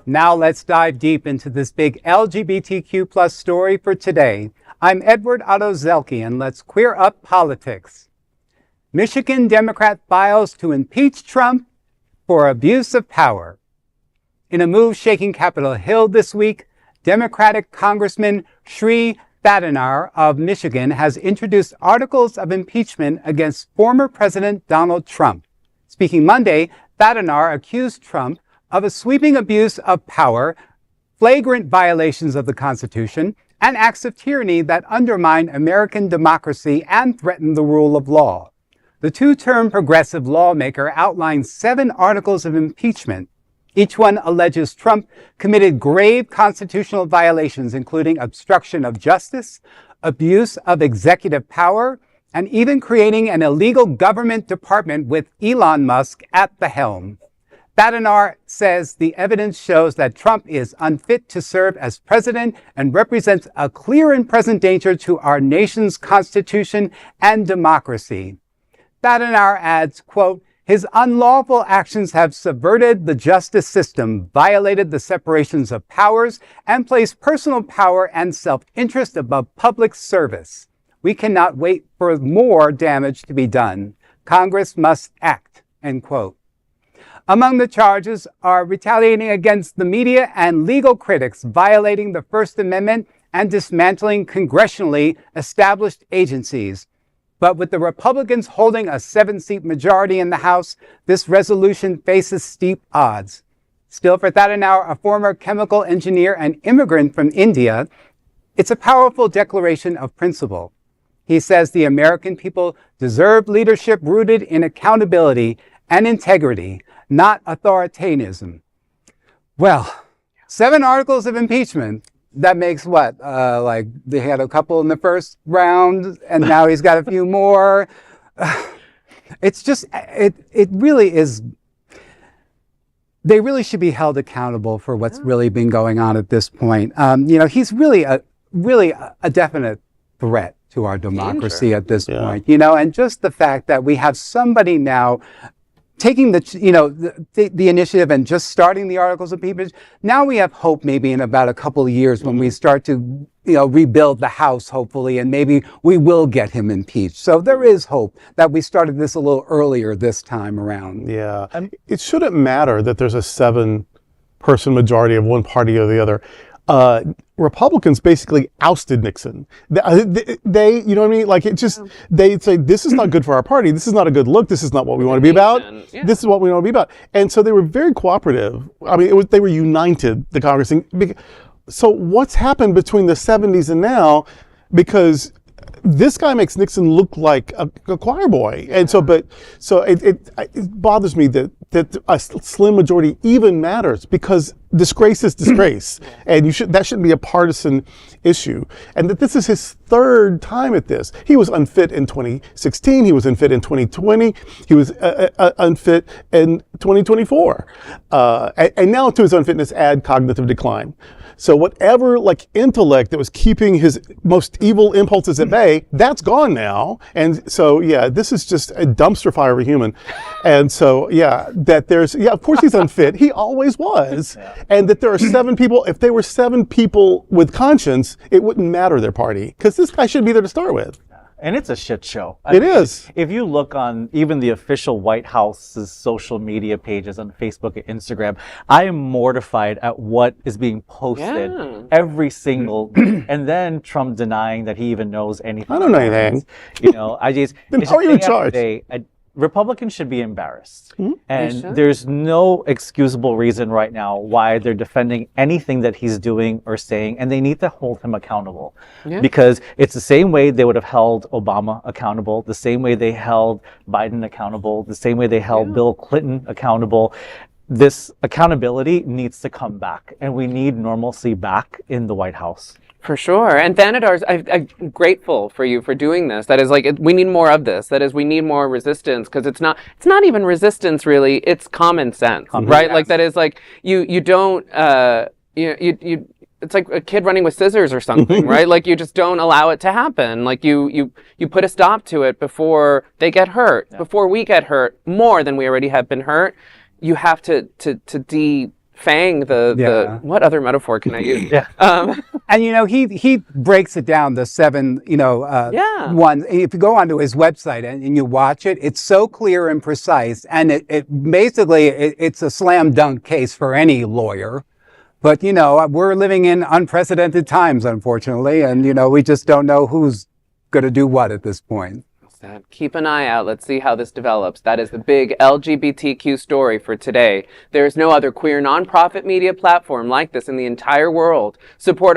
Now let's dive deep into this big LGBTQ plus story for today. I'm Edward Otto Zelke, and let's queer up politics. Michigan Democrat files to impeach Trump for abuse of power. In a move shaking Capitol Hill this week, Democratic Congressman Shri of Michigan has introduced articles of impeachment against former President Donald Trump. Speaking Monday, Thanedar accused Trump of a sweeping abuse of power, flagrant violations of the Constitution, and acts of tyranny that undermine American democracy and threaten the rule of law. The two-term progressive lawmaker outlined 7 articles of impeachment. Each one alleges Trump committed grave constitutional violations, including obstruction of justice, abuse of executive power, and even creating an illegal government department with Elon Musk at the helm. Thanedar says the evidence shows that Trump is unfit to serve as president and represents a clear and present danger to our nation's constitution and democracy. Thanedar adds, quote, his unlawful actions have subverted the justice system, violated the separations of powers, and placed personal power and self-interest above public service. We cannot wait for more damage to be done. Congress must act, end quote. Among the charges are retaliating against the media and legal critics, violating the First Amendment, and dismantling congressionally established agencies. But with the Republicans holding a 7-seat majority in the House, this resolution faces steep odds. Still, for Thanedar, a former chemical engineer and immigrant from India, it's a powerful declaration of principle. He says the American people deserve leadership rooted in accountability and integrity, not authoritarianism. Well, 7 articles of impeachment. That makes what? Like they had a couple in the first round, and now he's got a few more. It's just, it really is. They really should be held accountable for what's really been going on at this point. He's really a definite threat to our democracy at this point. And just the fact that we have somebody now taking the initiative and just starting the articles of impeachment. Now we have hope maybe in about a couple of years when we start to, rebuild the House, hopefully, and maybe we will get him impeached. So there is hope that we started this a little earlier this time around. Yeah. It shouldn't matter that there's a 7-person majority of one party or the other. Republicans basically ousted Nixon. They, you know what I mean? Like they say, this is not good for our party. This is not a good look. This is not what we want to be about. Yeah. This is what we want to be about. And so they were very cooperative. I mean, they were united, the Congress. So what's happened between the 70s and now? Because this guy makes Nixon look like a choir boy. Yeah. And so, it bothers me that a slim majority even matters, because disgrace is disgrace. And that shouldn't be a partisan issue. And that this is his 3rd time at this. He was unfit in 2016. He was unfit in 2020. He was unfit in 2024. And now to his unfitness add cognitive decline. So whatever intellect that was keeping his most evil impulses at bay, that's gone now. And so, this is just a dumpster fire of a human. And so, of course he's unfit. He always was. Yeah. And that there are 7 people, if they were 7 people with conscience, it wouldn't matter their party, because this guy shouldn't be there to start with. And it's a shit show. It is. If you look on even the official White House's social media pages on Facebook and Instagram, I am mortified at what is being posted every single, and then Trump denying that he even knows anything. I don't know anything. Then how are you in charge? Republicans should be embarrassed. And there's no excusable reason right now why they're defending anything that he's doing or saying, and they need to hold him accountable. Yeah. Because it's the same way they would have held Obama accountable, the same way they held Biden accountable, the same way they held Bill Clinton accountable. This accountability needs to come back, and we need normalcy back in the White House. For sure. And Thanedar, I'm grateful for you for doing this. That is we need more of this. That is, we need more resistance, because it's not even resistance really. It's common sense, right? Yes. Like that is you don't, it's like a kid running with scissors or something, right? Like you just don't allow it to happen. Like you put a stop to it before they get hurt, before we get hurt more than we already have been hurt. You have to fang the what other metaphor can I use? And he breaks it down, the 7 one. If you go onto his website and you watch it, it's so clear and precise, and it basically it's a slam dunk case for any lawyer. But we're living in unprecedented times, unfortunately, and we just don't know who's going to do what at this point. Keep an eye out. Let's see how this develops. That is the big LGBTQ story for today. There is no other queer nonprofit media platform like this in the entire world. Support our